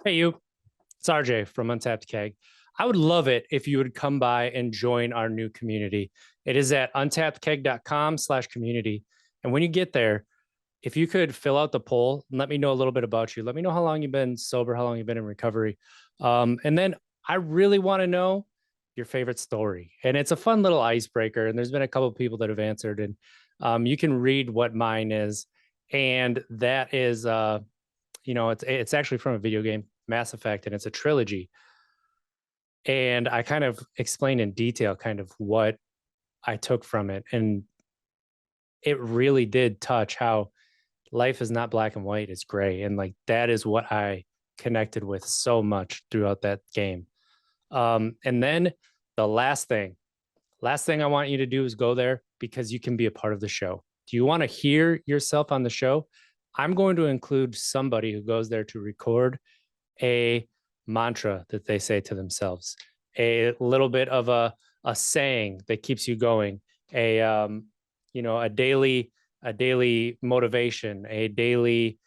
Hey, you. It's RJ from Untapped Keg. I would love it if you would come by and join our new community. It is at untappedkeg.com/community. And when you get there, if you could fill out the poll and let me know a little bit about you, let me know how long you've been sober, how long you've been in recovery. And then I really want to know your favorite story. And it's a fun little icebreaker. And there's been a couple of people that have answered, and you can read what mine is. And that is, it's actually from a video game, Mass Effect, and it's a trilogy. And I kind of explained in detail kind of what I took from it. And it really did touch how life is not black and white, it's gray. And like that is what I connected with so much throughout that game. And then the last thing I want you to do is go there because you can be a part of the show. Do you want to hear yourself on the show? I'm going to include somebody who goes there to record a mantra that they say to themselves, a little bit of a saying that keeps you going, a daily motivation, a daily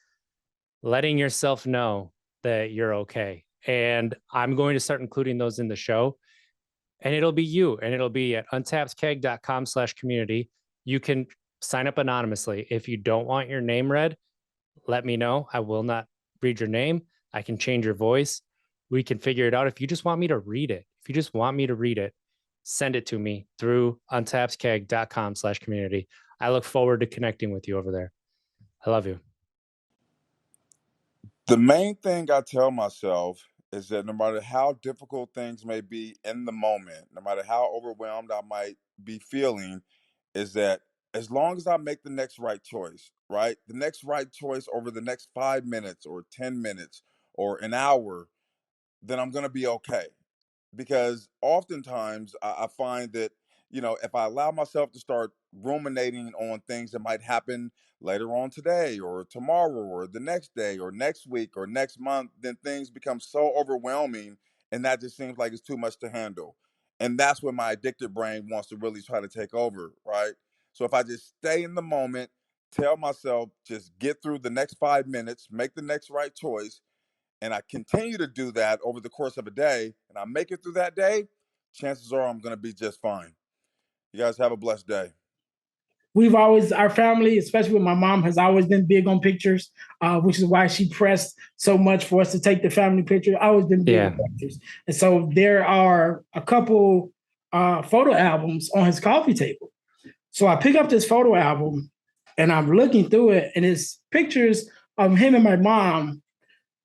letting yourself know that you're okay. And I'm going to start including those in the show. And it'll be you, and it'll be at untappedkeg.com/community. You can sign up anonymously. If you don't want your name read, let me know. I will not read your name. I can change your voice. We can figure it out. If you just want me to read it, send it to me through untappedkeg.com/community. I look forward to connecting with you over there. I love you. The main thing I tell myself is that no matter how difficult things may be in the moment, no matter how overwhelmed I might be feeling, is that as long as I make the next right choice, right? The next right choice over the next 5 minutes or 10 minutes or an hour, then I'm going to be okay. Because oftentimes I find that, if I allow myself to start ruminating on things that might happen later on today or tomorrow or the next day or next week or next month, then things become so overwhelming, and that just seems like it's too much to handle. And that's when my addicted brain wants to really try to take over, right? So if I just stay in the moment, tell myself, just get through the next 5 minutes, make the next right choice, and I continue to do that over the course of a day, and I make it through that day, chances are I'm going to be just fine. You guys have a blessed day. Our family, especially with my mom, has always been big on pictures, which is why she pressed so much for us to take the family picture. Always been big on pictures. And so there are a couple photo albums on his coffee table. So I pick up this photo album and I'm looking through it, and it's pictures of him and my mom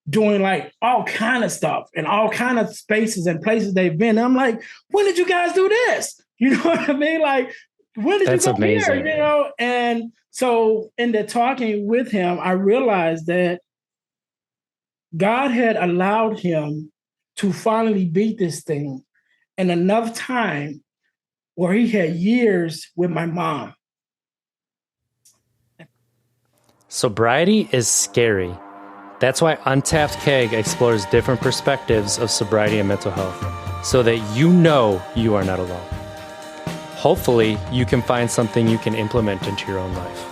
doing like all kind of stuff in all kind of spaces and places they've been. And I'm like, when did you guys do this? You know what I mean? Like, when did That's you go amazing. here? And so in the talking with him, I realized that God had allowed him to finally beat this thing in enough time where he had years with my mom. Sobriety is scary. That's why Untapped Keg explores different perspectives of sobriety and mental health, so that you know you are not alone. Hopefully, you can find something you can implement into your own life.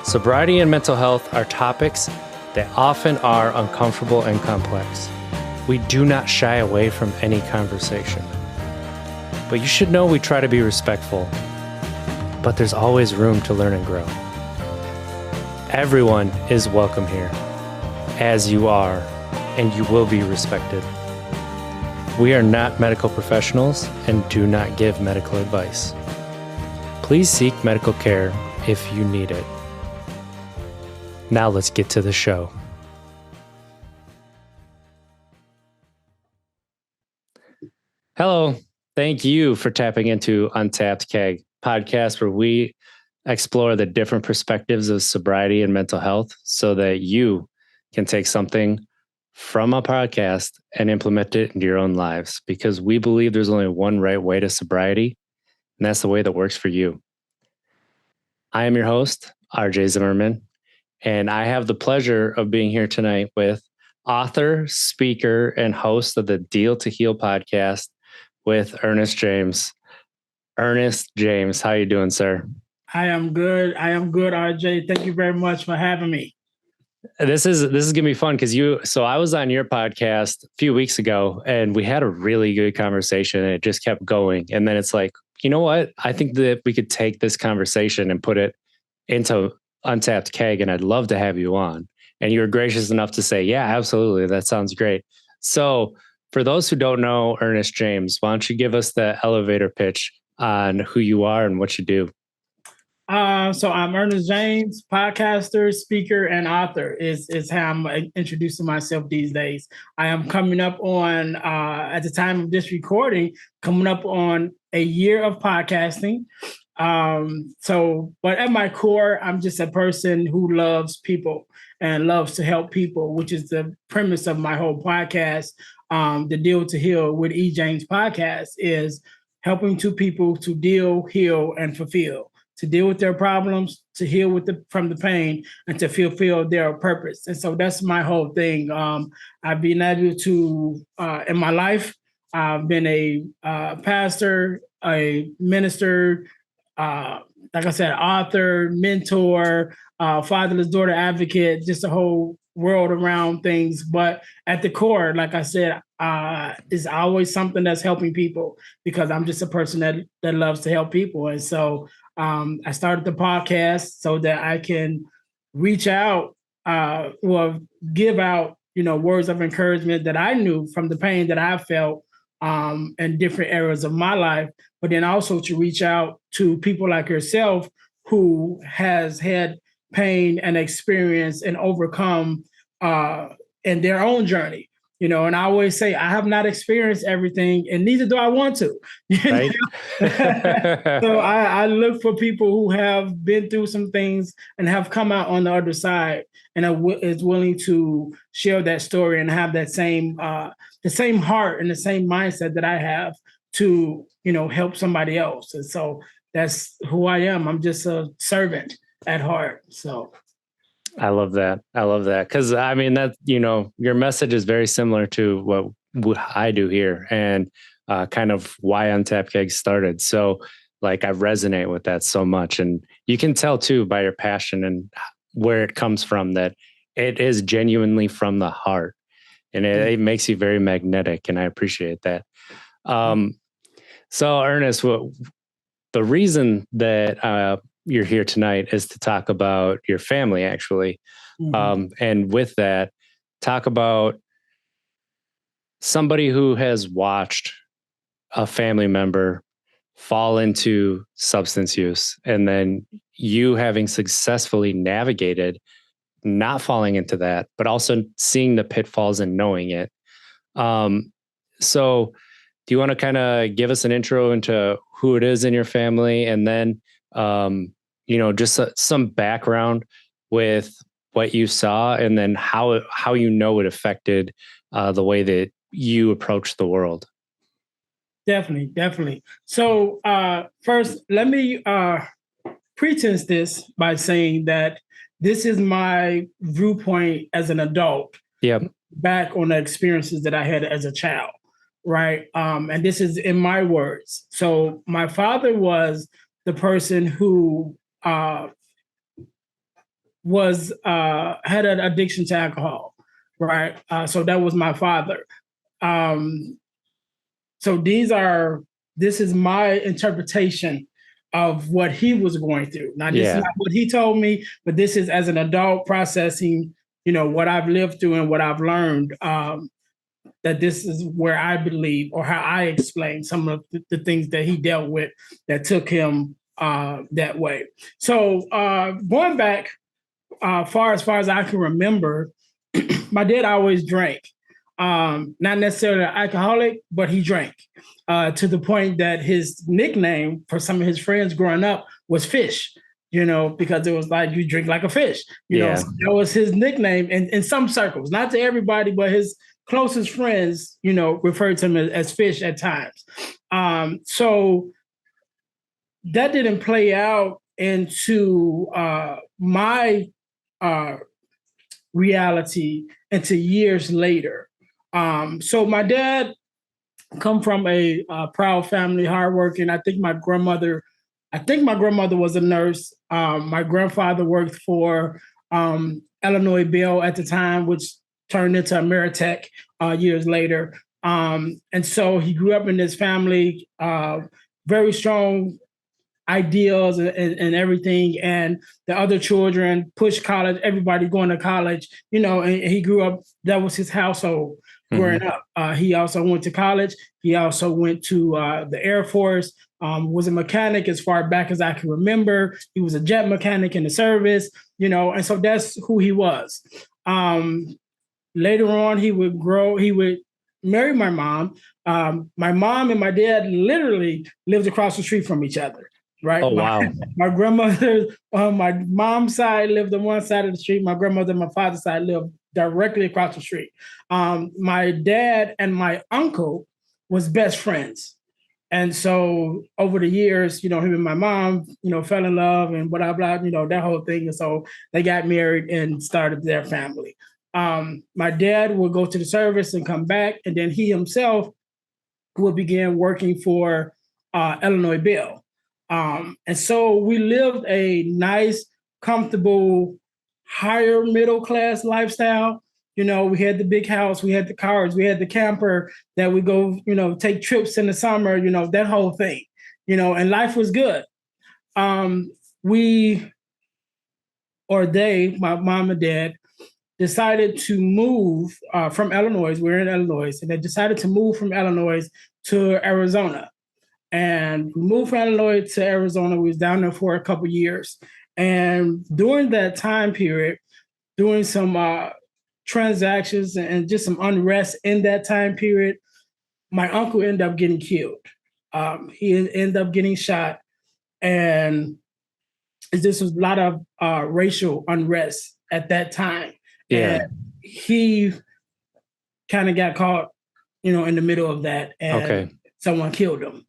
Sobriety and mental health are topics that often are uncomfortable and complex. We do not shy away from any conversation. But you should know we try to be respectful, but there's always room to learn and grow. Everyone is welcome here, as you are, and you will be respected. We are not medical professionals and do not give medical advice. Please seek medical care if you need it. Now let's get to the show. Hello. Thank you for tapping into Untapped Keg, podcast where we explore the different perspectives of sobriety and mental health so that you can take something from a podcast and implement it into your own lives, because we believe there's only one right way to sobriety, and that's the way that works for you. I am your host, RJ Zimmerman, and I have the pleasure of being here tonight with author, speaker, and host of the Deal to Heal podcast with Earnest James. Earnest James, how you doing, sir? I am good, RJ. Thank you very much for having me. This is gonna be fun because so I was on your podcast a few weeks ago and we had a really good conversation and it just kept going. And then it's like, you know what? I think that we could take this conversation and put it into Untapped Keg, and I'd love to have you on. And you were gracious enough to say, yeah, absolutely. That sounds great. So for those who don't know Earnest James, why don't you give us the elevator pitch on who you are and what you do? So I'm Earnest James, podcaster, speaker, and author is how I'm introducing myself these days. I am coming up on, at the time of this recording, coming up on a year of podcasting. But at my core, I'm just a person who loves people and loves to help people, which is the premise of my whole podcast. The Deal to Heal with E. James podcast is helping two people to deal, heal, and fulfill. To deal with their problems, to heal from the pain, and to fulfill their purpose. And so that's my whole thing. I've been able to, in my life, I've been a pastor, a minister, like I said, author, mentor, fatherless daughter advocate, just a whole world around things. But at the core, like I said, is always something that's helping people, because I'm just a person that loves to help people. And so I started the podcast so that I can reach out or give out, words of encouragement that I knew from the pain that I felt in different areas of my life, but then also to reach out to people like yourself who has had pain and experience and overcome in their own journey. And I always say, I have not experienced everything, and neither do I want to. Right? So I look for people who have been through some things and have come out on the other side, and is willing to share that story and have that same the same heart and the same mindset that I have to help somebody else. And so that's who I am. I'm just a servant at heart. So. I love that. Because I mean, that, your message is very similar to what I do here, and kind of why Untapped Keg started. So like, I resonate with that so much. And you can tell too by your passion and where it comes from that it is genuinely from the heart, and it makes you very magnetic. And I appreciate that. So Ernest, the reason that you're here tonight is to talk about your family, actually. And with that, talk about somebody who has watched a family member fall into substance use, and then you having successfully navigated not falling into that, but also seeing the pitfalls and knowing it. So do you want to kind of give us an intro into who it is in your family, and then just some background with what you saw, and then how it affected the way that you approach the world? Definitely. So first, let me pretense this by saying that this is my viewpoint as an adult. Yep. Back on the experiences that I had as a child, right? And this is in my words. So my father was the person who had an addiction to alcohol, right? So that was my father. So this is my interpretation of what he was going through. Now, this is not what he told me, but this is as an adult processing, what I've lived through and what I've learned, that this is where I believe, or how I explain some of the things that he dealt with that took him that way. So going back far as I can remember, my dad always drank. Not necessarily an alcoholic, but he drank to the point that his nickname for some of his friends growing up was Fish, because it was like, you drink like a fish. So that was his nickname in some circles, not to everybody, but his closest friends, referred to him as Fish at times. So that didn't play out into my reality until years later. So my dad come from a proud family, hardworking. I think my grandmother was a nurse. My grandfather worked for Illinois Bell at the time, which turned into Ameritech years later. And so he grew up in this family, very strong ideals and everything. And the other children pushed college, everybody going to college, and he grew up, that was his household growing up. He also went to college. He also went to the Air Force, was a mechanic as far back as I can remember. He was a jet mechanic in the service, and so that's who he was. Later on, he would marry my mom. My mom and my dad literally lived across the street from each other. Right. Oh, wow. My grandmother on my mom's side lived on one side of the street. My grandmother on my father's side lived directly across the street. My dad and my uncle was best friends. And so over the years, him and my mom, fell in love and blah, blah, that whole thing. And so they got married and started their family. My dad would go to the service and come back. And then he himself would begin working for Illinois Bell. And so we lived a nice, comfortable, higher middle class lifestyle. We had the big house, we had the cars, we had the camper that we go, take trips in the summer, that whole thing, and life was good. My mom and dad, decided to move from Illinois. We're in Illinois, and they decided to move from Illinois to Arizona. And we moved from Illinois to Arizona. We was down there for a couple of years. And during that time period, doing some transactions and just some unrest in that time period, my uncle ended up getting killed. He ended up getting shot. And this was a lot of racial unrest at that time. Yeah. And he kind of got caught, in the middle of that. And someone killed him.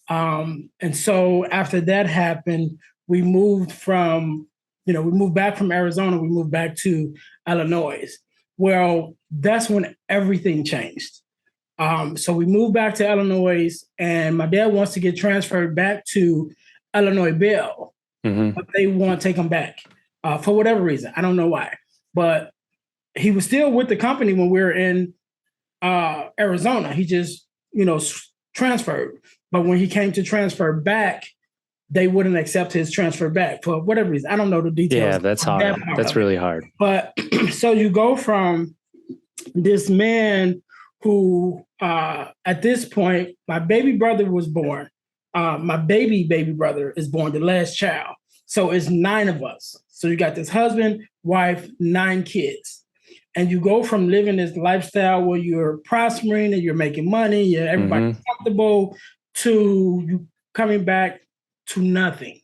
And so after that happened, we moved back from Arizona, we moved back to Illinois. Well, that's when everything changed. So we moved back to Illinois, and my dad wants to get transferred back to Illinois Bell, but they won't take him back for whatever reason. I don't know why, but he was still with the company when we were in Arizona. He just, transferred. But when he came to transfer back, they wouldn't accept his transfer back for whatever reason. I don't know the details. Yeah, that's hard. That's really hard. But so you go from this man who, at this point, my baby brother was born. My baby brother is born, the last child. So it's 9 of us. So you got this husband, wife, 9 kids. And you go from living this lifestyle where you're prospering and you're making money, everybody's comfortable, to you coming back to nothing.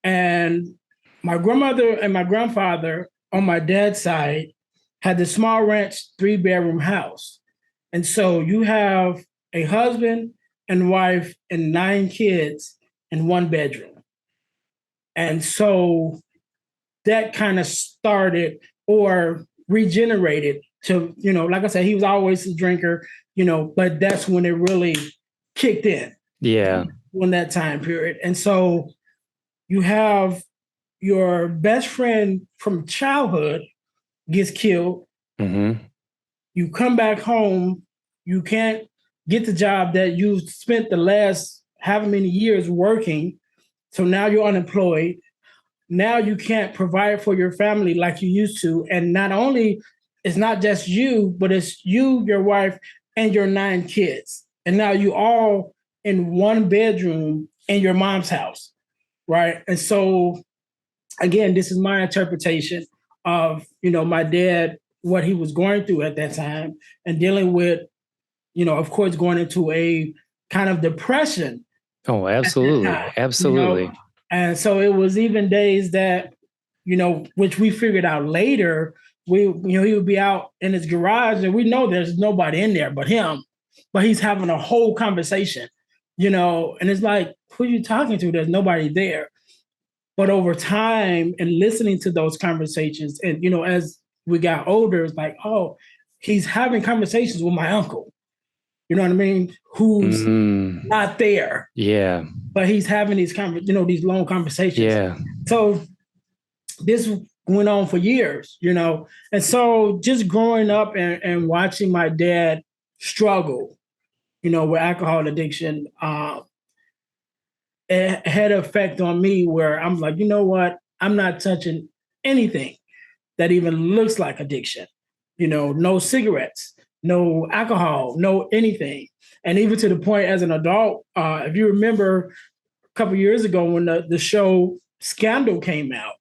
And my grandmother and my grandfather on my dad's side had the small ranch 3-bedroom house. And so you have a husband and wife and 9 kids in 1 bedroom. And so that kind of started or regenerated to, like I said, he was always a drinker, but that's when it really kicked in. Yeah. In that time period. And so you have your best friend from childhood gets killed. You come back home, you can't get the job that you spent the last however many years working. So now you're unemployed. Now you can't provide for your family like you used to. And not only, it's not just you, but it's you, your wife, and your 9 kids. And now you all in 1 bedroom in your mom's house, right? And so, again, this is my interpretation of, my dad, what he was going through at that time and dealing with, of course, going into a kind of depression. Oh, absolutely. Absolutely. And so it was even days that, which we figured out later, he would be out in his garage and we know there's nobody in there but him, but he's having a whole conversation, and it's like, who are you talking to? There's nobody there. But over time and listening to those conversations and, as we got older, it's like, oh, he's having conversations with my uncle. You know what I mean? Who's not there. Yeah. But he's having these these long conversations. Yeah. So this went on for years, And so just growing up and watching my dad struggle, with alcohol addiction, it had an effect on me where I'm like, you know what? I'm not touching anything that even looks like addiction. No cigarettes, no alcohol, no anything. And even to the point as an adult, if you remember a couple of years ago when the show Scandal came out.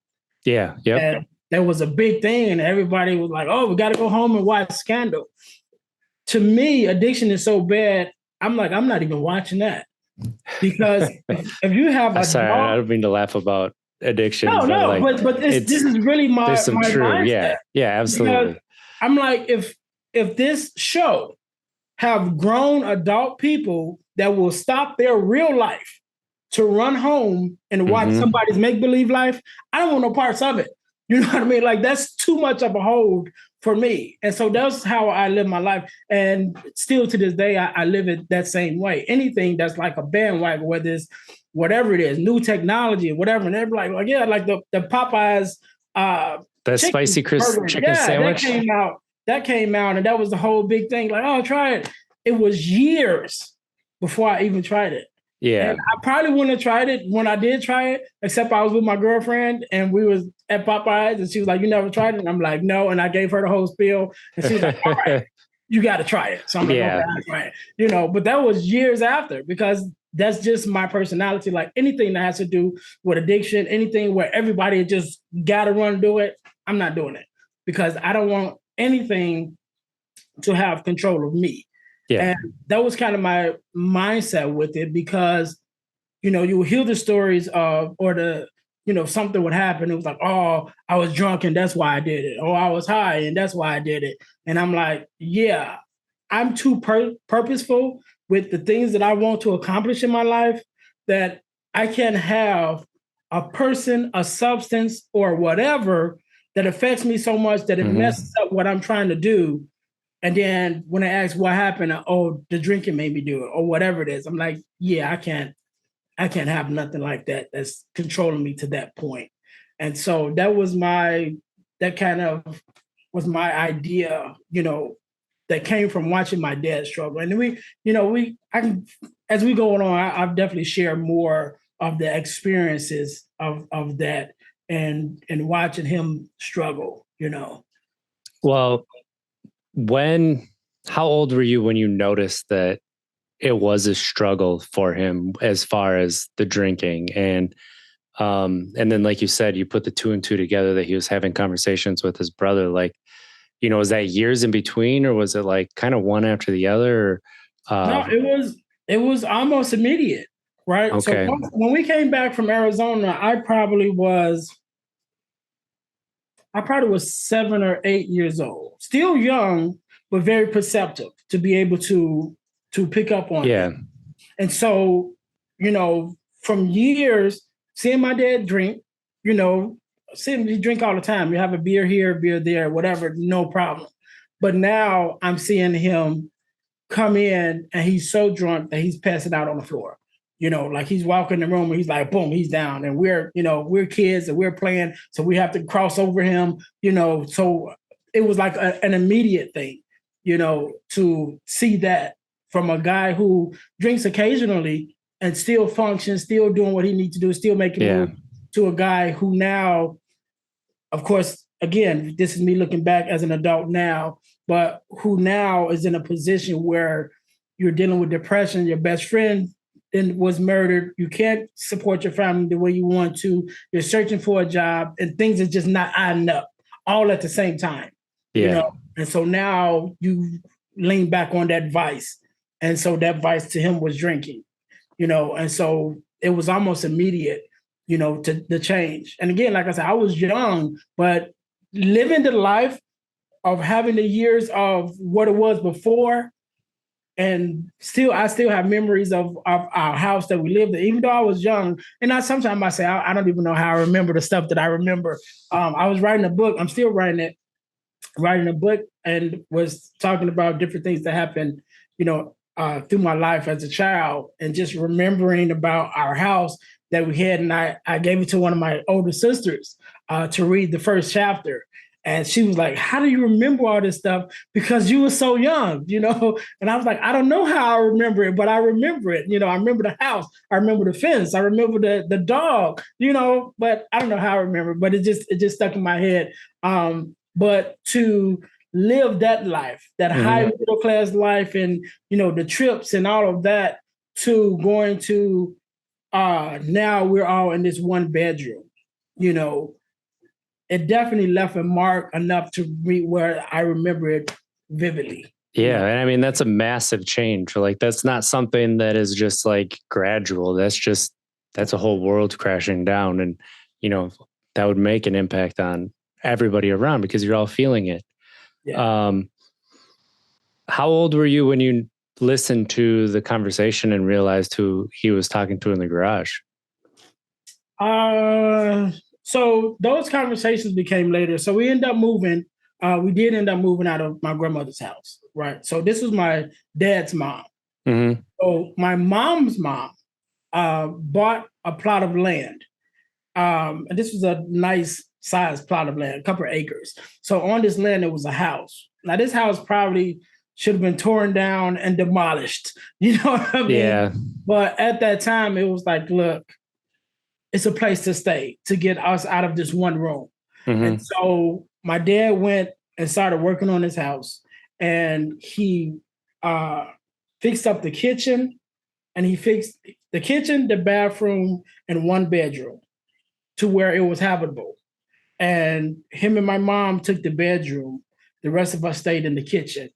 Yeah. Yep. And that was a big thing. And everybody was like, oh, we got to go home and watch Scandal. To me, addiction is so bad. I'm like, I'm not even watching that. Because if you have a sorry, I don't mean to laugh about addiction. But this is really my true. mindset. Yeah, absolutely. Because I'm like, if this show have grown adult people that will stop their real life to run home and watch somebody's make-believe life, I don't want no parts of it. You know what I mean? Like, that's too much of a hold for me. And so that's how I live my life. And still to this day, I live it that same way. Anything that's like a bandwagon, whether it's whatever it is, new technology, whatever. And they're like, yeah, like the Popeyes the spicy crisp chicken sandwich. That came out, and that was the whole big thing. Like, oh, try it. It was years before I even tried it. Yeah. And I probably wouldn't have tried it when I did try it, except I was with my girlfriend and we was at Popeyes and she was like, you never tried it? And I'm like, no. And I gave her the whole spiel and she was like, all right, you got to try it. So I'm like, okay, I'll try it. But that was years after, because that's just my personality. Like, anything that has to do with addiction, anything where everybody just got to run and do it, I'm not doing it, because I don't want anything to have control of me. Yeah. And that was kind of my mindset with it, because, you would hear the stories of, or something would happen. It was like, oh, I was drunk and that's why I did it. Or I was high and that's why I did it. And I'm like, yeah, I'm too purposeful with the things that I want to accomplish in my life that I can have a person, a substance, or whatever that affects me so much that it messes up what I'm trying to do. And then when I ask what happened, oh, the drinking made me do it, or whatever it is. I'm like, yeah, I can't have nothing like that that's controlling me to that point. And so that kind of was my idea, that came from watching my dad struggle. And then as we go on, I've definitely shared more of the experiences of that and watching him struggle, Well, how old were you when you noticed that it was a struggle for him as far as the drinking? And then, like you said, you put the 2 and 2 together that he was having conversations with his brother. Like, was that years in between, or was it like kind of one after the other? No, it was almost immediate, right? Okay. So when we came back from Arizona, I probably was 7 or 8 years old, still young, but very perceptive to be able to pick up on it. And so, from years, seeing my dad drink, seeing him drink all the time. You have a beer here, beer there, whatever, no problem. But now I'm seeing him come in and he's so drunk that he's passing out on the floor. Like he's walking in the room and he's like, boom, he's down. And we're kids and we're playing. So we have to cross over him, so it was like an immediate thing, to see that from a guy who drinks occasionally and still functions, still doing what he needs to do, still making moves, to a guy who now, of course, again, this is me looking back as an adult now, but who now is in a position where you're dealing with depression, your best friend was murdered, you can't support your family the way you want to, you're searching for a job, and things are just not adding up all at the same time. And so now you lean back on that vice. And so that vice to him was drinking, and so it was almost immediate, to the change. And again, like I said, I was young, but living the life of having the years of what it was before, and I still have memories of our house that we lived in, even though I was young. And sometimes I say, I don't even know how I remember the stuff that I remember. I was writing a book. I'm still writing a book, and was talking about different things that happened, through my life as a child, and just remembering about our house that we had, and I gave it to one of my older sisters to read the first chapter. And she was like, "How do you remember all this stuff? Because you were so young, you know?" And I was like, "I don't know how I remember it, but I remember it. You know, I remember the house, I remember the fence, I remember the dog, you know, but I don't know how I remember it, but it just stuck in my head." But to live that life, that high middle class life, and you know, the trips and all of that, to going to now we're all in this one bedroom, you know, it definitely left a mark enough to me where I remember it vividly. Yeah. You know? And I mean, that's a massive change. Like, that's not something that is just like gradual. That's a whole world crashing down. And, you know, that would make an impact on everybody around because you're all feeling it. Yeah. How old were you when you listened to the conversation and realized who he was talking to in the garage? So those conversations became later. So we ended up moving. We did end up moving out of my grandmother's house, right? So this was my dad's mom. Mm-hmm. So my mom's mom bought a plot of land. And this was a nice sized plot of land, a couple of acres. So on this land, there was a house. Now, this house probably should have been torn down and demolished. You know what I mean? Yeah. But at that time, it was like, look, it's a place to stay, to get us out of this one room. Mm-hmm. And so my dad went and started working on his house, and he fixed up the kitchen, and he fixed the kitchen, the bathroom, and one bedroom to where it was habitable. And him and my mom took the bedroom. The rest of us stayed in the kitchen.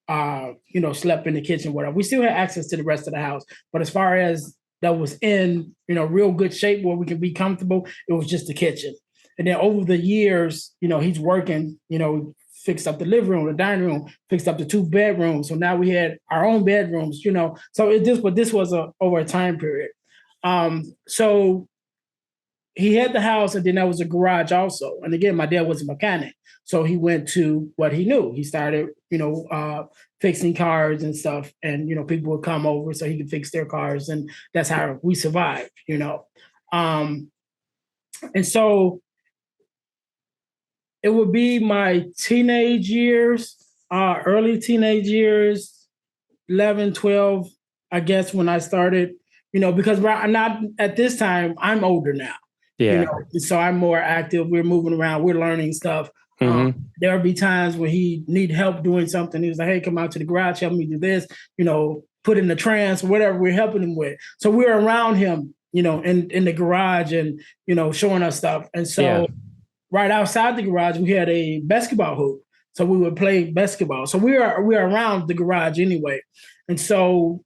You know, slept in the kitchen, whatever. We still had access to the rest of the house, but as far as that was in, you know, real good shape where we can be comfortable, it was just the kitchen. And then over the years, you know, he's working, you know, fixed up the living room, the dining room, fixed up the 2 bedrooms. So now we had our own bedrooms, you know. So but this was over a time period. So he had the house, and then there was a garage also. And again, my dad was a mechanic, so he went to what he knew. He started, you know, fixing cars and stuff, and you know, people would come over so he could fix their cars, and that's how we survived, you know. And so it would be my teenage years, early teenage years, 11, 12, I guess, when I started, you know, because I'm not at this time, I'm older now. Yeah. You know, so I'm more active. We're moving around. We're learning stuff. Mm-hmm. There would be times when he need help doing something. He was like, "Hey, come out to the garage, help me do this." You know, put in the trance, whatever we're helping him with. So we're around him, you know, in the garage, and you know, showing us stuff. And so right outside the garage, we had a basketball hoop. So we would play basketball. So we are around the garage anyway. And so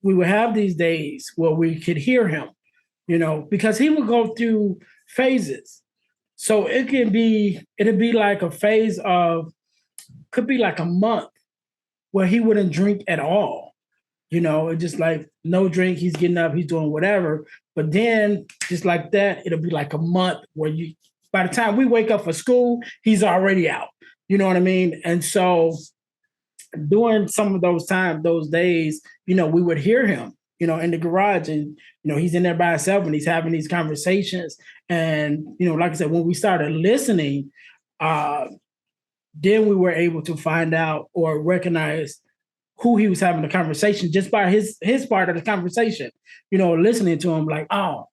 we would have these days where we could hear him, you know, because he would go through phases. So it'd be like a phase of, could be like a month where he wouldn't drink at all. You know, it just like no drink, he's getting up, he's doing whatever. But then just like that, it'll be like a month where by the time we wake up for school, he's already out. You know what I mean? And so during some of those days, you know, we would hear him, you know, in the garage, and, you know, he's in there by himself and he's having these conversations. And, you know, like I said, when we started listening, then we were able to find out or recognize who he was having the conversation just by his part of the conversation, you know, listening to him like, oh,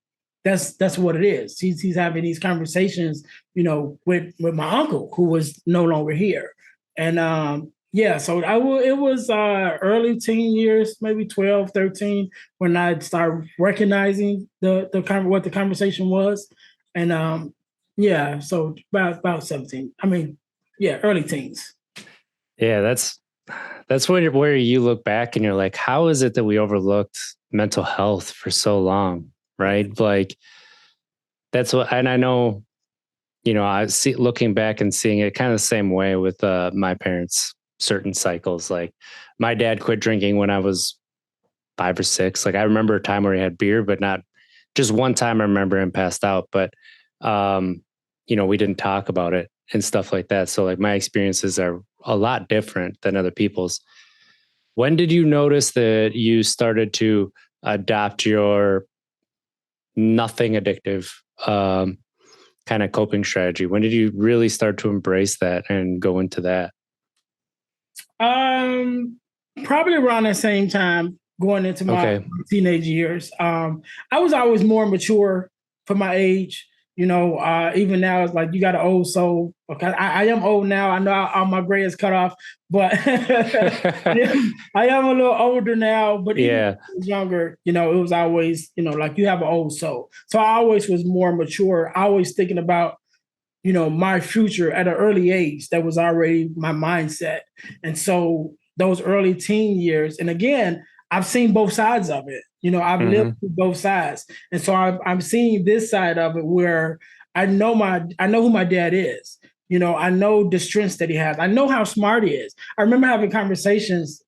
that's what it is. He's having these conversations, you know, with my uncle who was no longer here. And yeah, so it was early teen years, maybe 12, 13, when I started recognizing what the conversation was. And yeah, so about 17. I mean, yeah, early teens. Yeah, that's where you look back and you're like, how is it that we overlooked mental health for so long, right? Like, that's what, and I know, you know, I see, looking back and seeing it kind of the same way with my parents, certain cycles. Like, my dad quit drinking when I was 5 or 6. Like, I remember a time where he had beer, but not just one time. I remember him passed out, but you know, we didn't talk about it and stuff like that. So like, my experiences are a lot different than other people's. When did you notice that you started to adopt your nothing addictive kind of coping strategy? When did you really start to embrace that and go into that? Probably around the same time, going into my teenage years. I was always more mature for my age. Even now it's like you got an old soul. Okay, I am old now. I know all my gray is cut off, but I am a little older now. But even when I was younger, it was always, like you have an old soul. So I always was more mature. Always thinking about, my future at an early age. That was already my mindset. And so those early teen years, and again, I've seen both sides of it. I've lived through both sides. And so I'm seeing this side of it where I know who my dad is. I know the strengths that he has. I know how smart he is. I remember having conversations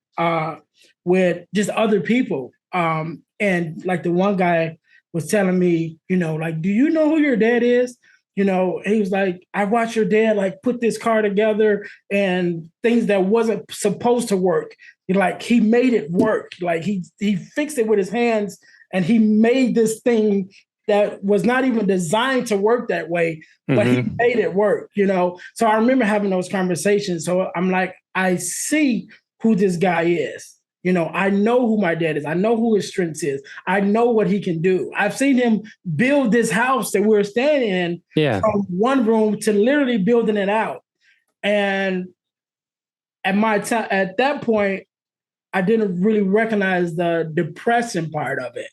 with just other people. And like the one guy was telling me, like, do you know who your dad is? He was like, I watched your dad like put this car together and things that wasn't supposed to work. Like he made it work. Like he fixed it with his hands and he made this thing that was not even designed to work that way, but he made it work, So I remember having those conversations. So I'm like, I see who this guy is. I know who my dad is. I know who his strengths is. I know what he can do. I've seen him build this house that we're standing in from one room to literally building it out. And at that point, I didn't really recognize the depressing part of it.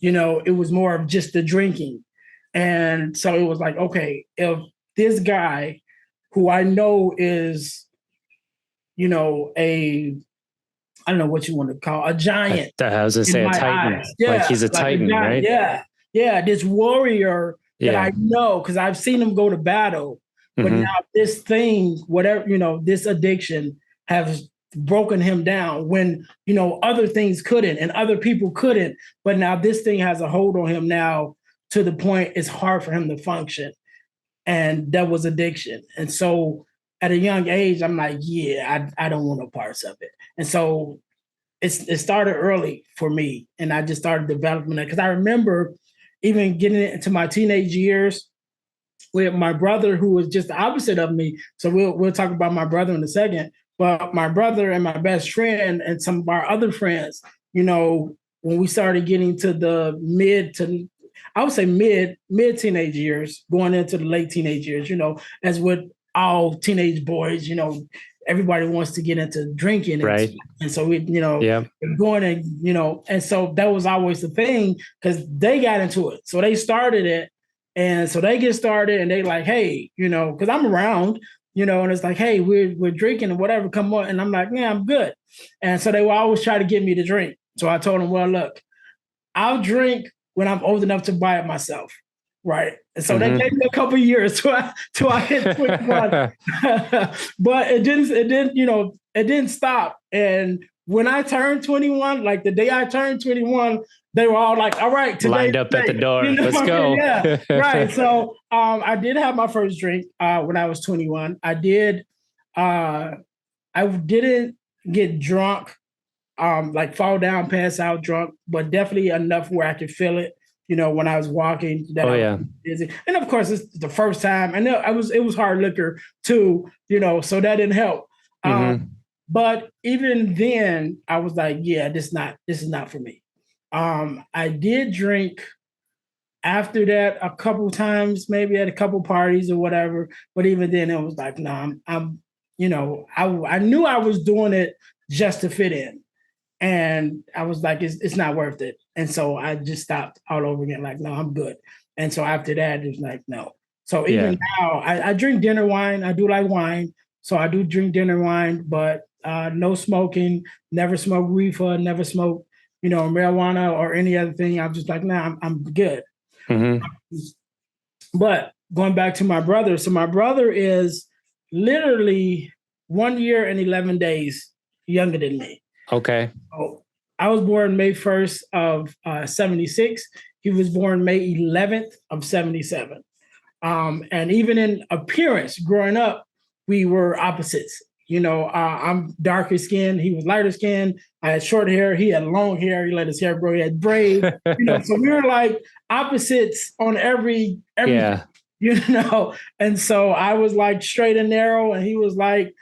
It was more of just the drinking. And so it was like, okay, if this guy who I know is, I don't know what you want to call a giant. I was gonna say a titan. Like he's a titan, right? Yeah. This warrior that I know because I've seen him go to battle. But now this thing, whatever, this addiction has broken him down when, other things couldn't and other people couldn't. But now this thing has a hold on him now to the point it's hard for him to function. And that was addiction. And so at a young age, I'm like, I don't want no parts of it. And so it started early for me. And I just started developing it. Because I remember even getting into my teenage years with my brother, who was just the opposite of me. So we'll talk about my brother in a second. But my brother and my best friend and some of our other friends, when we started getting to the mid teenage years, going into the late teenage years, as with all teenage boys, everybody wants to get into drinking. Right. And so we, going and, and so that was always the thing because they got into it. So they started it. And so they get started and they like, hey, because I'm around, and it's like, hey, we're drinking and whatever, come on. And I'm like, yeah, I'm good. And so they will always try to get me to drink. So I told them, well, look, I'll drink when I'm old enough to buy it myself. Right. And so they gave me a couple of years till I hit 21. But it didn't stop. And when I turned 21, like the day I turned 21, they were all like, all right, today, lined up at the door. Let's go. Yeah. Right. So I did have my first drink when I was 21. I didn't get drunk, like fall down, pass out drunk, but definitely enough where I could feel it. When I was walking, that I was dizzy. And of course, it's the first time, and it was hard liquor too, so that didn't help. But even then, I was like, yeah, this is not for me. I did drink after that a couple times, maybe at a couple parties or whatever. But even then, it was like, no, I'm I knew I was doing it just to fit in. And I was like, it's not worth it. And so I just stopped all over again. Like, no, I'm good. And so after that, it was like, no. So even now, I drink dinner wine. I do like wine. So I do drink dinner wine, but no smoking, never smoke reefer, never smoke, marijuana or any other thing. I'm just like, nah, I'm good. But going back to my brother. So my brother is literally 1 year and 11 days younger than me. Okay. So I was born May 1st of 76. He was born May 11th of 77. And even in appearance, growing up, we were opposites. I'm darker skinned. He was lighter skinned. I had short hair. He had long hair. He let his hair grow. He had braids. So we were like opposites on every Yeah. And so I was like straight and narrow, and he was like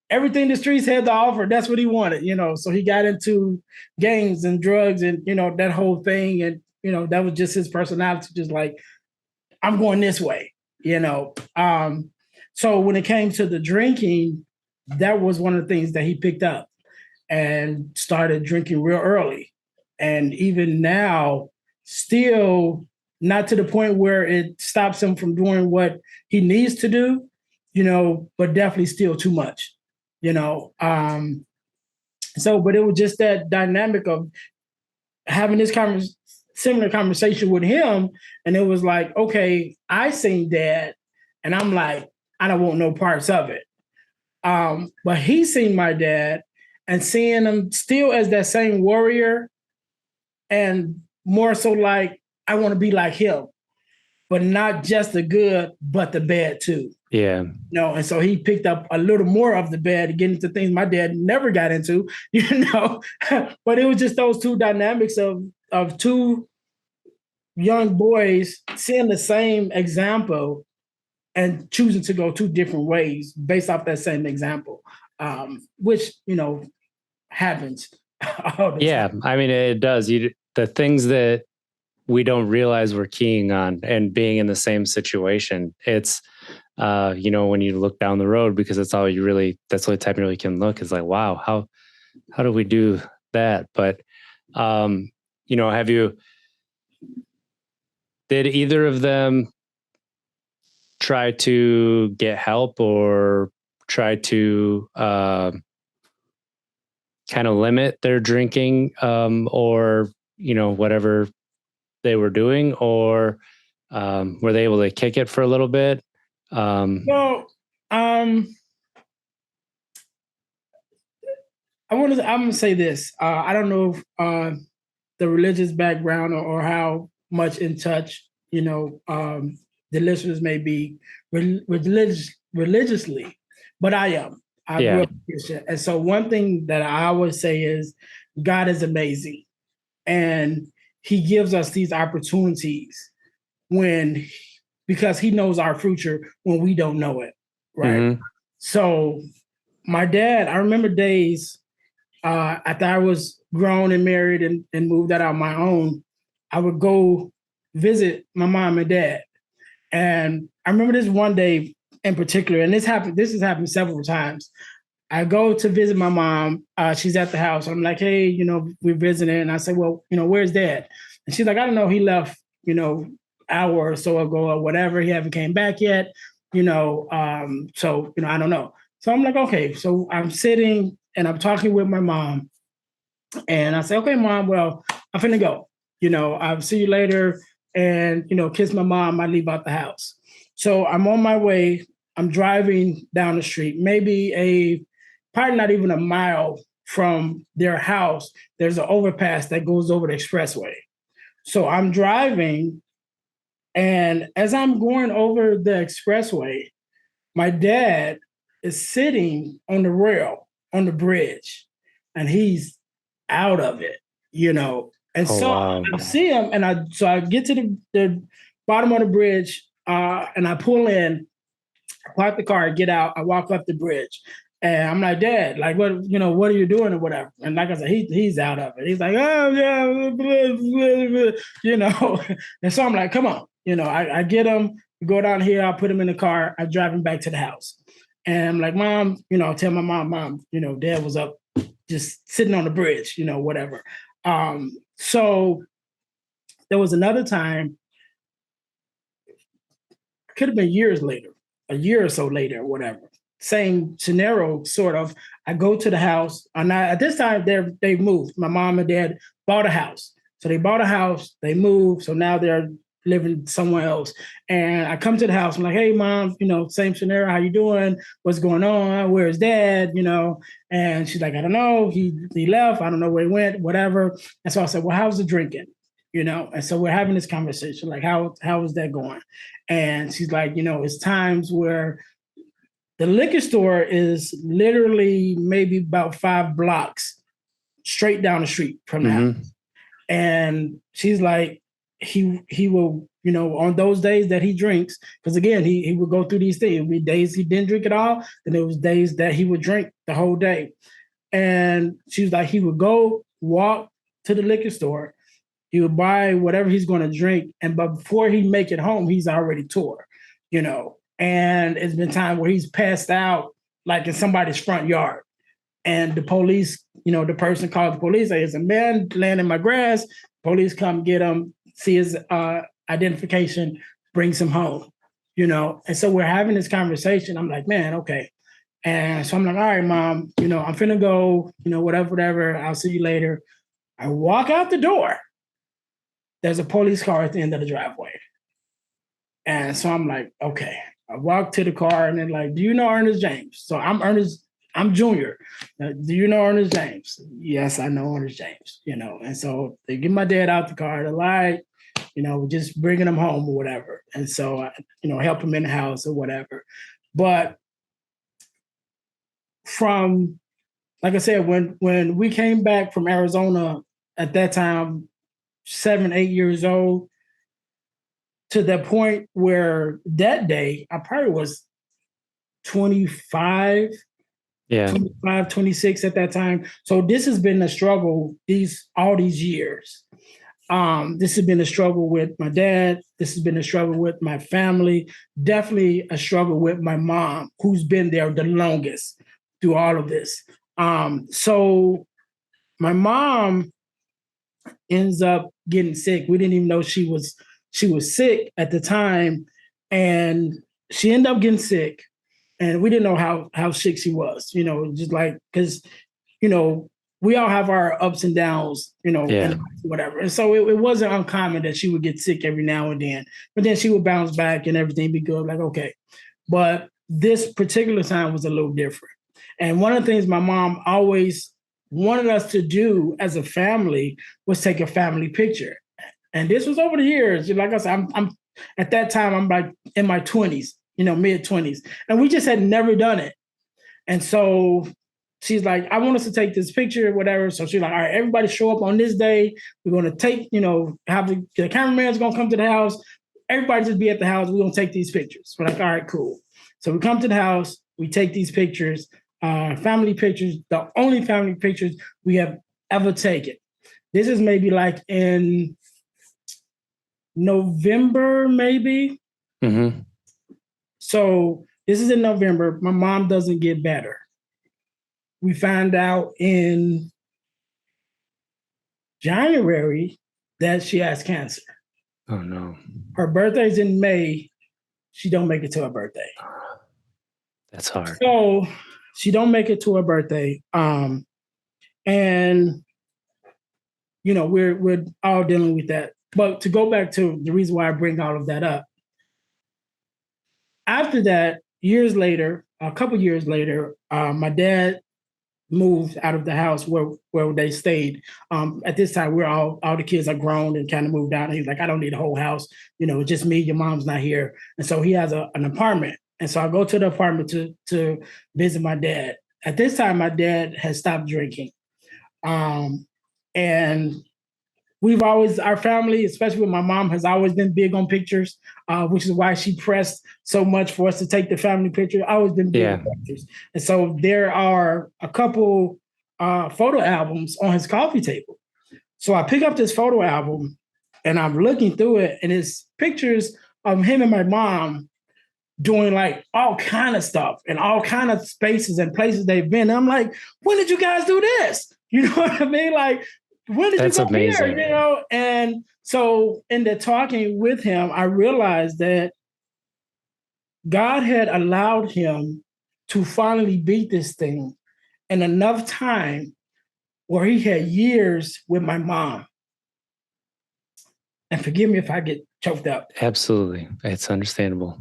everything the streets had to offer. That's what he wanted. So he got into gangs and drugs and that whole thing, and that was just his personality. Just like, I'm going this way. So when it came to the drinking, that was one of the things that he picked up and started drinking real early. And even now, still not to the point where it stops him from doing what he needs to do, but definitely still too much, but it was just that dynamic of having this similar conversation with him. And it was like, okay, I seen Dad, and I'm like, I don't want no parts of it. But he seen my dad, and seeing him still as that same warrior, and more so like, I want to be like him, but not just the good, but the bad too. Yeah. And so he picked up a little more of the bad to get into things my dad never got into, but it was just those two dynamics of two young boys seeing the same example and choosing to go two different ways based off that same example, which, happens. Yeah. I mean, it does. The things that we don't realize we're keying on and being in the same situation, it's, when you look down the road, because that's the only time you really can look, is like, wow, how do we do that? But, did either of them try to get help or try to kind of limit their drinking or whatever they were doing, or were they able to kick it for a little bit? I'm gonna say this. I don't know if the religious background or how much in touch the listeners may be religiously, but I am. I grew up Christian, and so one thing that I always say is God is amazing, and He gives us these opportunities because He knows our future when we don't know it, right? Mm-hmm. So my dad, I remember days after I was grown and married and moved out on my own, I would go visit my mom and dad. And I remember this one day in particular, and this has happened several times. I go to visit my mom. She's at the house. I'm like, hey, we're visiting. And I say, well, where's Dad? And she's like, I don't know. He left, hour or so ago or whatever. He haven't came back yet. So, I don't know. So I'm like, okay. So I'm sitting and I'm talking with my mom. And I say, okay, Mom, well, I'm finna go. I'll see you later. And, kiss my mom. I leave out the house. So I'm on my way. I'm driving down the street, probably not even a mile from their house. There's an overpass that goes over the expressway. So I'm driving, and as I'm going over the expressway, my dad is sitting on the rail, on the bridge, and he's out of it, And wow. I see him, and I get to the bottom of the bridge, and I pull in, I park the car, get out, I walk up the bridge. And I'm like, Dad, like, what are you doing or whatever? And like I said, he's out of it. He's like, oh yeah, And so I'm like, come on, I get him, go down here, I put him in the car, I drive him back to the house. And I'm like, Mom, I tell my mom, Dad was up just sitting on the bridge, whatever. So there was another time, could have been years later, a year or so later, or whatever. Same scenario, sort of. I go to the house, and at this time they've moved. My mom and dad bought a house, so they bought a house. They moved, so now they're living somewhere else. And I come to the house. I'm like, "Hey, Mom, same scenario. How you doing? What's going on? Where's Dad? And she's like, I don't know. He left. I don't know where he went. Whatever. And so I said, well, how's the drinking? And so we're having this conversation, like, how is that going? And she's like, it's times where The liquor store is literally maybe about 5 blocks straight down the street from the house. And she's like, he will, on those days that he drinks, because again, he would go through these things. It would be days he didn't drink at all, and there was days that he would drink the whole day. And she was like, he would go walk to the liquor store, he would buy whatever he's going to drink, but before he make it home, he's already tore, And it's been time where he's passed out like in somebody's front yard. And the police, the person called the police, like, there's a man laying in my grass. Police come get him, see his identification, brings him home, And so we're having this conversation. I'm like, man, okay. And so I'm like, all right, Mom, I'm finna go, whatever. I'll see you later. I walk out the door. There's a police car at the end of the driveway. And so I'm like, okay. I walk to the car and they're like, do you know Earnest James? So I'm Junior. Do you know Earnest James? Yes, I know Earnest James, And so they get my dad out the car. They're like, just bringing him home or whatever. And so, help him in the house or whatever. But from, like I said, when we came back from Arizona at that time, 7, 8 years old, to the point where that day I probably was 25, 25, 26 at that time. So this has been a struggle all these years. This has been a struggle with my dad. This has been a struggle with my family. Definitely a struggle with my mom, who's been there the longest through all of this. So my mom ends up getting sick. We didn't even know she was sick at the time, and she ended up getting sick, and we didn't know how sick she was. Just like, because we all have our ups and downs, and whatever. And so it wasn't uncommon that she would get sick every now and then, but then she would bounce back and everything be good. Like, okay. But this particular time was a little different. And one of the things my mom always wanted us to do as a family was take a family picture. And this was over the years. Like I said, I'm at that time, I'm like in my 20s, mid 20s. And we just had never done it. And so she's like, I want us to take this picture or whatever. So she's like, all right, everybody show up on this day. We're going to take, have the cameraman's going to come to the house. Everybody just be at the house. We're going to take these pictures. We're like, all right, cool. So we come to the house. We take these pictures, family pictures, the only family pictures we have ever taken. This is maybe like in November, maybe. So this is in November. My mom doesn't get better. We find out in January that she has cancer. Oh, no. Her birthday's in May. She don't make it to her birthday. That's hard. So she don't make it to her birthday. And, we're all dealing with that. But to go back to the reason why I bring all of that up, after that, a couple years later, my dad moved out of the house where they stayed. At this time, we're all the kids are grown and kind of moved out. And he's like, I don't need a whole house. It's just me. Your mom's not here. And so he has an apartment. And so I go to the apartment to visit my dad. At this time, my dad has stopped drinking. And our family, especially with my mom, has always been big on pictures, which is why she pressed so much for us to take the family picture. Always been big on pictures. And so there are a couple photo albums on his coffee table. So I pick up this photo album and I'm looking through it, and it's pictures of him and my mom doing like all kind of stuff and all kind of spaces and places they've been. And I'm like, when did you guys do this? You know what I mean? Like, when did you go amazing. Here? And so in the talking with him, I realized that God had allowed him to finally beat this thing in enough time where he had years with my mom. And forgive me if I get choked up. Absolutely. It's understandable.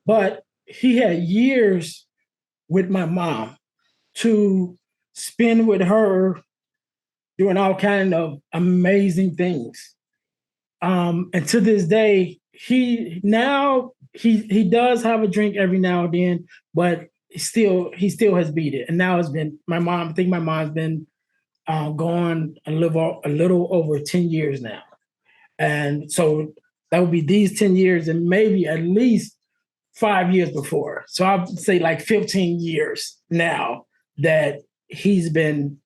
But he had years with my mom to spend with her, doing all kind of amazing things. And to this day, he does have a drink every now and then, but he still has beat it. And now it's been my mom. I think my mom's been gone a little over 10 years now, and so that would be these 10 years and maybe at least 5 years before. So I'd say like 15 years now that he's been,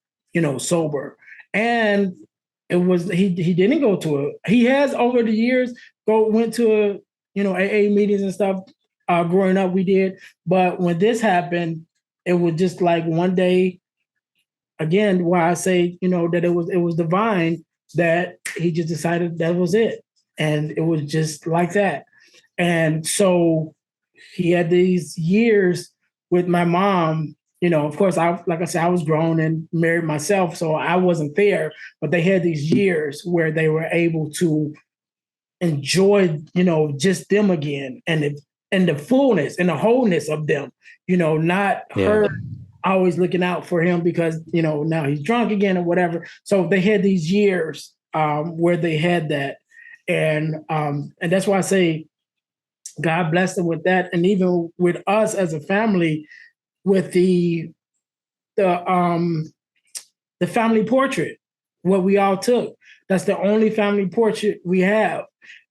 sober. And he didn't go to he has over the years went to AA meetings and stuff. Growing up, we did. But when this happened, it was just like one day, again, why I say, that it was divine, that he just decided that was it. And it was just like that. And so he had these years with my mom. Of course, like I said, I was grown and married myself, so I wasn't there. But they had these years where they were able to enjoy, just them again, and the fullness and the wholeness of them. Not her always looking out for him because now he's drunk again or whatever. So they had these years where they had that, and that's why I say God blessed them with that, and even with us as a family, with the family portrait, what we all took. That's the only family portrait we have,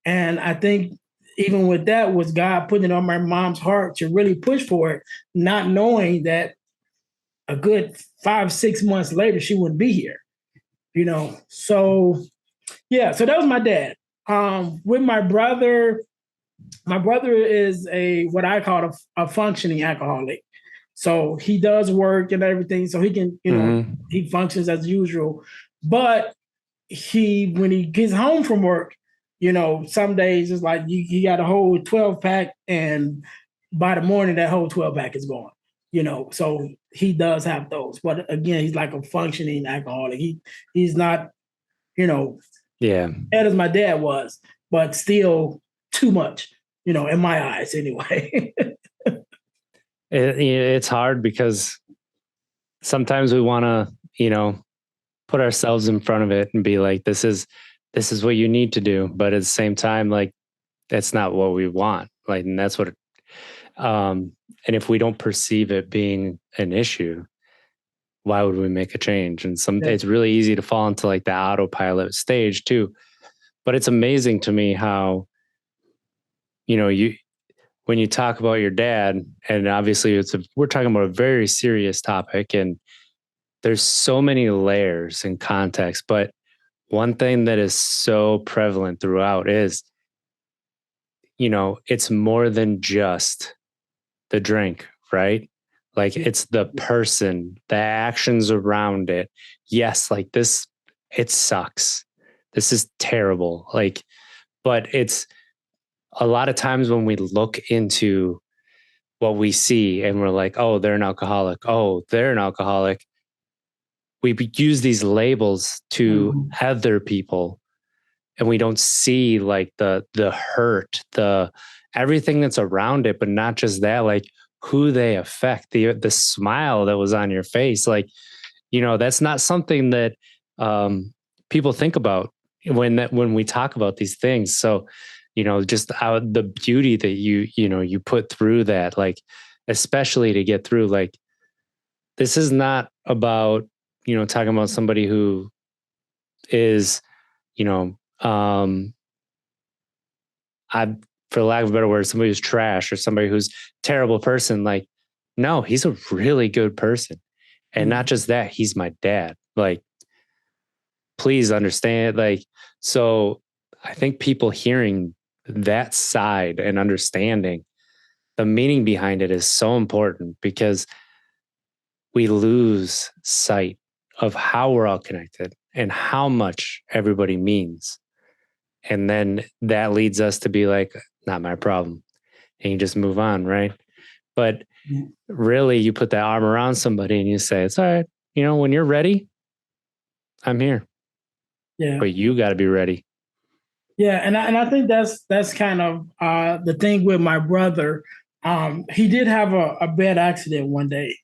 and I think even with that was God putting it on my mom's heart to really push for it, not knowing that a good 5-6 months later she wouldn't be here. So yeah, so that was my dad. With my brother is what I call a functioning alcoholic. So he does work and everything, so he can, he functions as usual. But when he gets home from work, some days it's like you got a whole 12-pack, and by the morning that whole 12-pack is gone. So he does have those. But again, he's like a functioning alcoholic. He's not, bad as my dad was, but still too much, in my eyes anyway. It's hard because sometimes we want to, put ourselves in front of it and be like, this is what you need to do. But at the same time, like, that's not what we want. Like, and that's what, and if we don't perceive it being an issue, why would we make a change? And it's really easy to fall into like the autopilot stage too. But it's amazing to me how, when you talk about your dad, and obviously we're talking about a very serious topic, and there's so many layers and context, but one thing that is so prevalent throughout is, it's more than just the drink, right? Like, it's the person, the actions around it. Yes, like this, it sucks. This is terrible. Like, but it's a lot of times when we look into what we see and we're like, oh, they're an alcoholic. Oh, they're an alcoholic. We use these labels to other people, and we don't see like the hurt, the everything that's around it, but not just that, like who they affect, the smile that was on your face. Like, that's not something that people think about when we talk about these things. So, just the beauty that you put through that, like, especially to get through, like, this is not about, talking about somebody who is, for lack of a better word, somebody who's trash or somebody who's terrible person. Like, no, he's a really good person. And not just that, he's my dad. Like, please understand. Like, so I think people hearing that side and understanding the meaning behind it is so important, because we lose sight of how we're all connected and how much everybody means. And then that leads us to be like, not my problem. And you just move on, right? But really, you put that arm around somebody and you say, it's all right. When you're ready, I'm here. Yeah. But you got to be ready. Yeah. And I think that's kind of the thing with my brother. He did have a bad accident one day.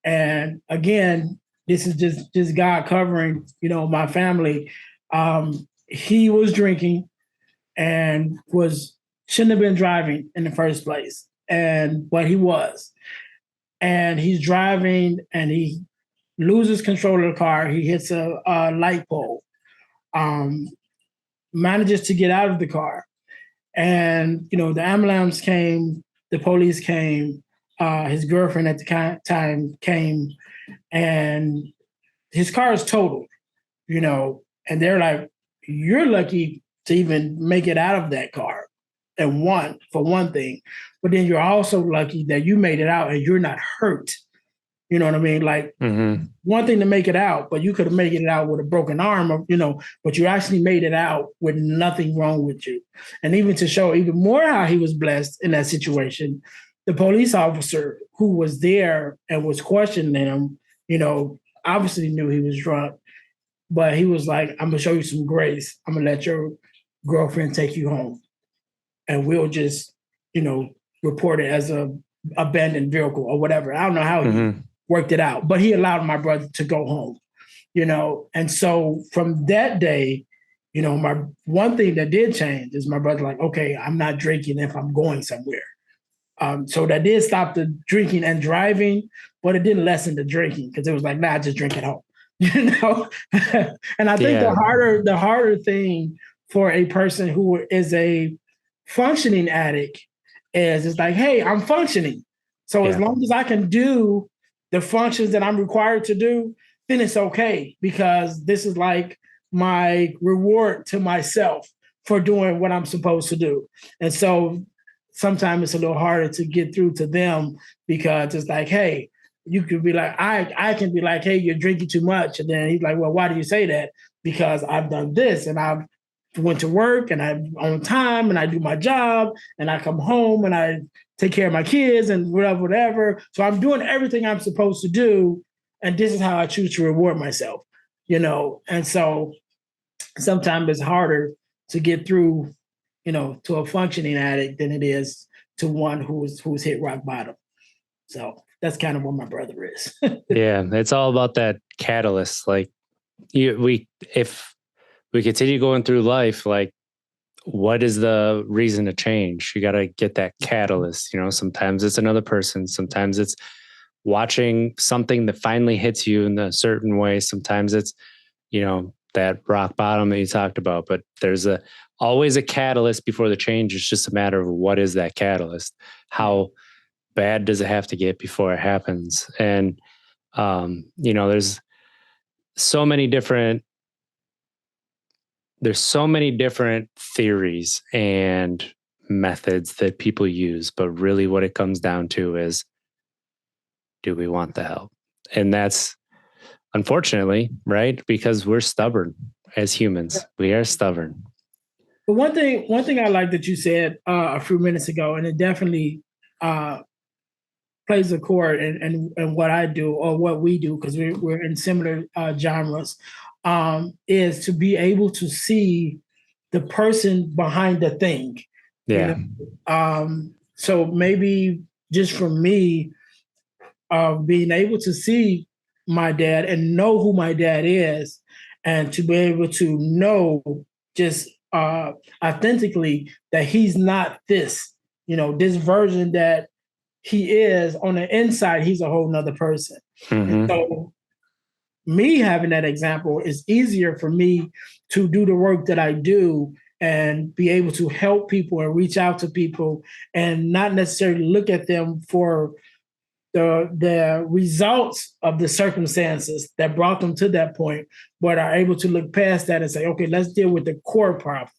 And again, this is just God covering, my family. He was drinking, and shouldn't have been driving in the first place. But he was. And he's driving and he loses control of the car. He hits a light pole, manages to get out of the car. And, the ambulance came, the police came, his girlfriend at the time came, and his car is totaled, and they're like, you're lucky to even make it out of that car. And for one thing, but then you're also lucky that you made it out and you're not hurt. You know what I mean? Like one thing to make it out, but you could have made it out with a broken arm, or, but you actually made it out with nothing wrong with you. And even to show even more how he was blessed in that situation, the police officer who was there and was questioning him, obviously knew he was drunk, but he was like, I'm gonna show you some grace. I'm gonna let your girlfriend take you home. And we'll just, report it as a abandoned vehicle or whatever. I don't know how he worked it out, but he allowed my brother to go home, And so from that day, my one thing that did change is my brother like, okay, I'm not drinking if I'm going somewhere. So that did stop the drinking and driving, but it didn't lessen the drinking because it was like, nah, just drink at home, And I think the harder thing for a person who is a functioning addict is it's like, hey, I'm functioning. So as long as I can do the functions that I'm required to do, then it's okay, because this is like my reward to myself for doing what I'm supposed to do. And so sometimes it's a little harder to get through to them, because it's like, hey, you could be like, I can be like, hey, you're drinking too much. And then he's like, well, why do you say that? Because I've done this and I've went to work and I'm on time and I do my job and I come home and I take care of my kids and whatever. So I'm doing everything I'm supposed to do. And this is how I choose to reward myself, And so sometimes it's harder to get through, to a functioning addict than it is to one who's hit rock bottom. So that's kind of what my brother is. Yeah, it's all about that catalyst. Like if we continue going through life, like, what is the reason to change? You got to get that catalyst. Sometimes it's another person. Sometimes it's watching something that finally hits you in a certain way. Sometimes it's, that rock bottom that you talked about. But there's always a catalyst before the change. It's just a matter of what is that catalyst? How bad does it have to get before it happens? And, there's so many different theories and methods that people use, but really what it comes down to is, do we want the help? And that's unfortunately, right? Because we're stubborn as humans. We are stubborn. But one thing I like that you said a few minutes ago, and it definitely plays a chord in what I do or what we do, because we're in similar genres, is to be able to see the person behind the thing. Yeah. So maybe just for me, being able to see my dad and know who my dad is, and to be able to know just authentically that he's not this, this version that he is on the inside, he's a whole nother person. So me having that example is easier for me to do the work that I do and be able to help people and reach out to people and not necessarily look at them for the results of the circumstances that brought them to that point, but are able to look past that and say, okay, let's deal with the core problem.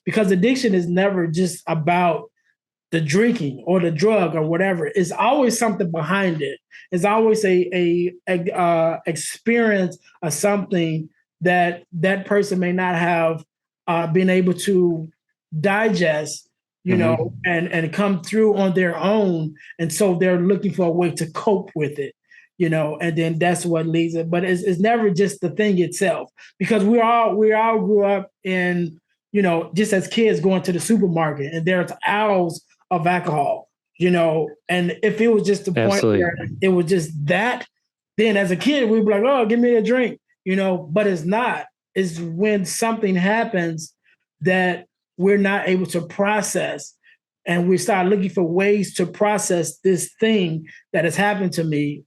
Because addiction is never just about the drinking or the drug or whatever. It's always something behind it. It's always a experience of something that person may not have been able to digest, and come through on their own. And so they're looking for a way to cope with it, and then that's what leads it. But it's never just the thing itself, because we all grew up in, just as kids going to the supermarket and there's aisles of alcohol, and if it was just the point where it was just that, then as a kid, we'd be like, oh, give me a drink, but it's not. It's when something happens that we're not able to process, and we start looking for ways to process this thing that has happened to me,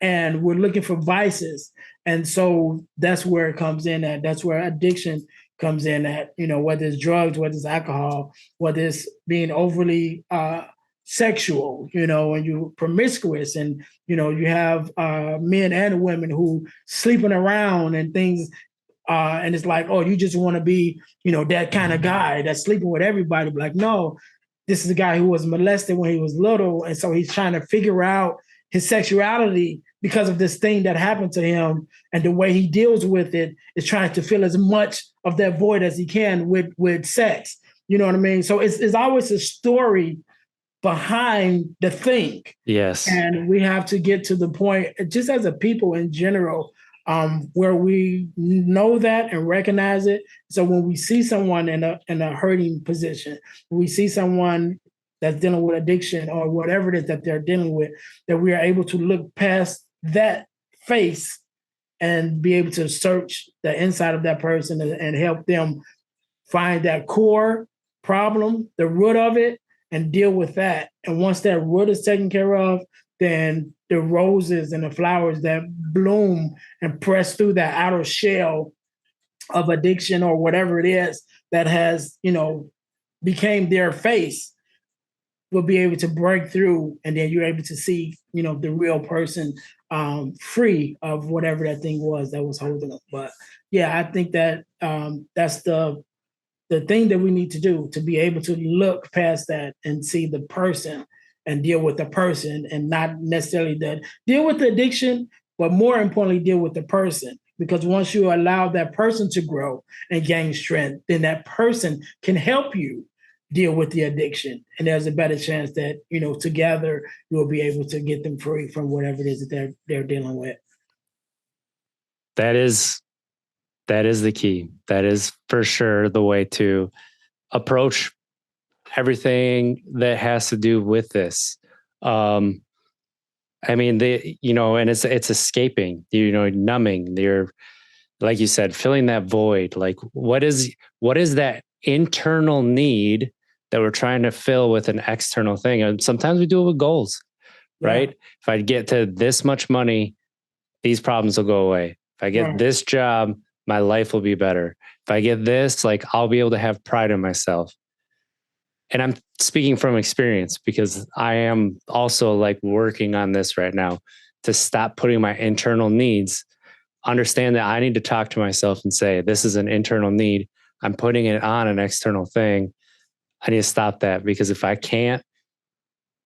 and we're looking for vices. And so that's where it comes in at. That's where addiction comes in at, whether it's drugs, whether it's alcohol, whether it's being overly sexual, and you're promiscuous, and, you have men and women who sleeping around and things. And it's like, oh, you just want to be, that kind of guy that's sleeping with everybody. But like, no, this is a guy who was molested when he was little. And so he's trying to figure out his sexuality because of this thing that happened to him, and the way he deals with it is trying to fill as much of that void as he can with sex. You know what I mean? So it's always a story behind the thing. Yes. And we have to get to the point, just as a people in general, where we know that and recognize it. So when we see someone in a hurting position, when we see someone that's dealing with addiction or whatever it is that they're dealing with, that we are able to look past that face and be able to search the inside of that person and help them find that core problem, the root of it, and deal with that. And once that root is taken care of, then the roses and the flowers that bloom and press through that outer shell of addiction or whatever it is that has, became their face, will be able to break through, and then you're able to see, the real person free of whatever that thing was that was holding them. But yeah, I think that that's the thing that we need to do, to be able to look past that and see the person and deal with the person, and not necessarily deal with the addiction, but more importantly, deal with the person. Because once you allow that person to grow and gain strength, then that person can help you deal with the addiction. And there's a better chance that, together you'll be able to get them free from whatever it is that they're dealing with. That is the key. That is for sure the way to approach everything that has to do with this. And it's escaping, numbing. You're, like you said, filling that void. Like, what is that internal need that we're trying to fill with an external thing? And sometimes we do it with goals, right? If I get to this much money, these problems will go away. If I get this job, my life will be better. If I get this, I'll be able to have pride in myself. And I'm speaking from experience, because I am also working on this right now, to stop putting my internal needs, understand that I need to talk to myself and say, this is an internal need. I'm putting it on an external thing. I need to stop that, because if I can't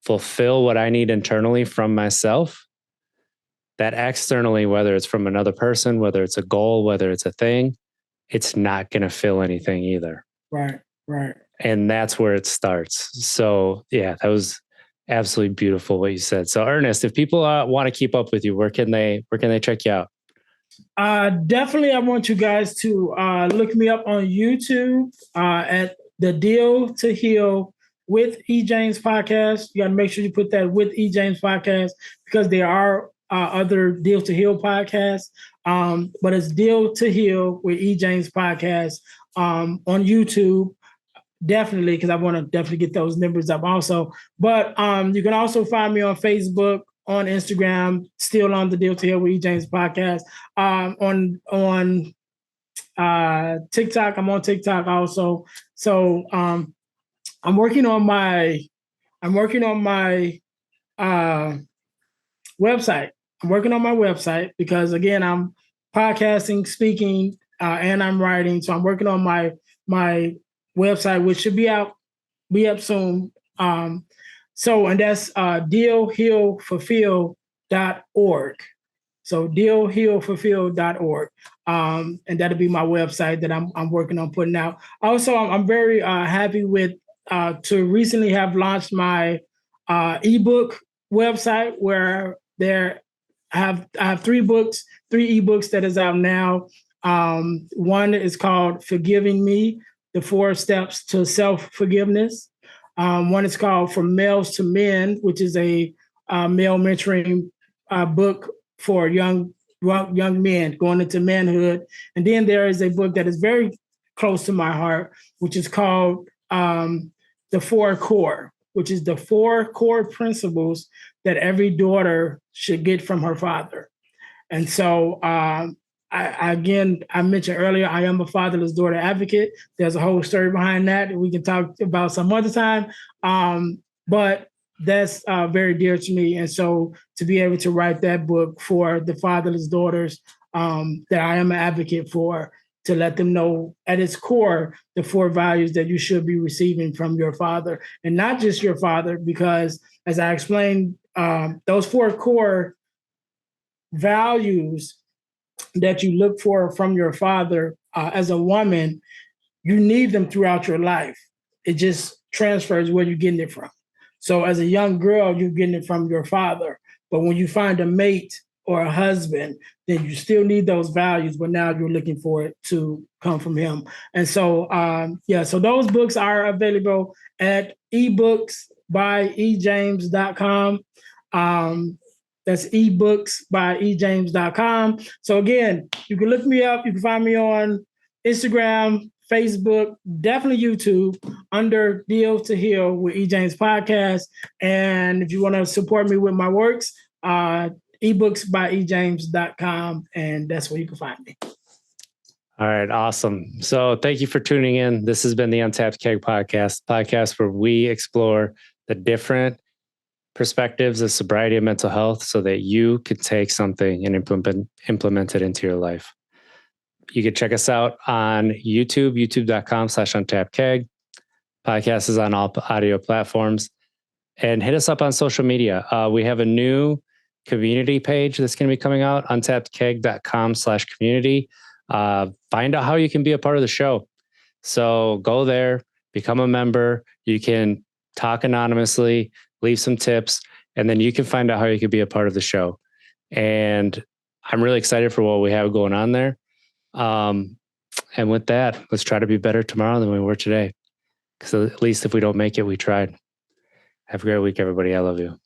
fulfill what I need internally from myself, that externally, whether it's from another person, whether it's a goal, whether it's a thing, it's not going to fill anything either. Right. And that's where it starts. So yeah, that was absolutely beautiful what you said. So Earnest, if people want to keep up with you, where can they check you out? Definitely, I want you guys to look me up on YouTube at the Deal to Heal with E. James podcast. You got to make sure you put that with E. James podcast, because there are other Deal to Heal podcasts. But it's Deal to Heal with E. James podcast on YouTube. Definitely, because I want to definitely get those numbers up also. But you can also find me on Facebook, on Instagram, still on the Deal to Heal with E. James podcast. On TikTok, I'm on TikTok also. So I'm working on my website. I'm working on my website, because again, I'm podcasting, speaking, and I'm writing. So I'm working on my website, which should be up soon. And that's dealhealfulfill.org. So dealhealfulfill.org. And that'll be my website that I'm working on putting out. Also, I'm very happy with to recently have launched my ebook website, where I have 3 ebooks that is out now. One is called Forgiving Me, the 4 Steps to Self-Forgiveness. One is called From Males to Men, which is a male mentoring book for young men going into manhood. And then there is a book that is very close to my heart, which is called the 4 Core, which is the 4 core principles that every daughter should get from her father. And so, I mentioned earlier, I am a fatherless daughter advocate. There's a whole story behind that we can talk about some other time. But that's very dear to me. And so to be able to write that book for the fatherless daughters that I am an advocate for, to let them know at its core, the 4 values that you should be receiving from your father, and not just your father, because as I explained, those 4 core values that you look for from your father as a woman, you need them throughout your life. It just transfers where you're getting it from. So as a young girl, you're getting it from your father. But when you find a mate or a husband, then you still need those values, but now you're looking for it to come from him. And so, so those books are available at ebooksbyejames.com. That's ebooksbyejames.com. So again, you can look me up. You can find me on Instagram, Facebook, definitely YouTube, under Deal to Heal with E. James Podcast. And if you want to support me with my works, ebooksbyejames.com, and that's where you can find me. All right, awesome. So thank you for tuning in. This has been the Untapped Keg podcast where we explore the different perspectives of sobriety and mental health so that you could take something and implement it into your life. You can check us out on YouTube, youtube.com/untappedkeg. Podcast is on all audio platforms. And hit us up on social media. We have a new community page that's going to be coming out, untappedkeg.com/community. Find out how you can be a part of the show. So go there, become a member. You can talk anonymously, leave some tips, and then you can find out how you can be a part of the show. And I'm really excited for what we have going on there. And with that, let's try to be better tomorrow than we were today. Because at least if we don't make it, we tried. Have a great week, everybody. I love you.